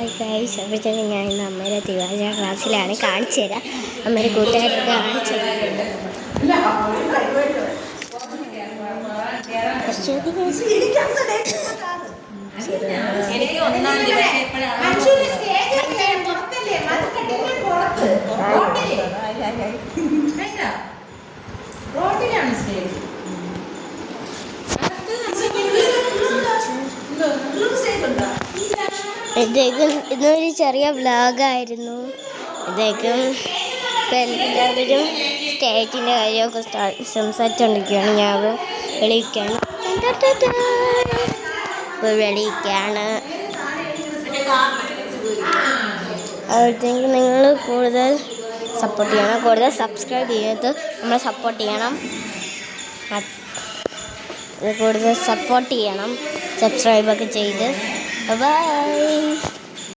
അപ്പോഴത്തേക്കും ഞാൻ ഇന്ന് അമ്മയുടെ തിരുവാതിര ക്ലാസ്സിലാണ്. കാണിച്ചു തരാം. അമ്മയുടെ കൂട്ടുകാരൊക്കെ കാണിച്ചു തരാം. ഇദ്ദേഹം ഇന്നൊരു ചെറിയ വ്ലോഗായിരുന്നു. ഇദ്ദേഹം ഇപ്പം എല്ലാവരും സ്റ്റേറ്റിൻ്റെ കാര്യമൊക്കെ സംസാരിച്ചുകൊണ്ടിരിക്കുകയാണ്. ഞാൻ വെളിയിക്കാണ് അപ്പോഴത്തേക്കും നിങ്ങൾ കൂടുതൽ സപ്പോർട്ട് ചെയ്യണം. കൂടുതൽ സബ്സ്ക്രൈബ് ചെയ്ത് നമ്മളെ സപ്പോർട്ട് ചെയ്യണം. കൂടുതൽ സപ്പോർട്ട് ചെയ്യണം. സബ്സ്ക്രൈബൊക്കെ ചെയ്ത്. ബൈ.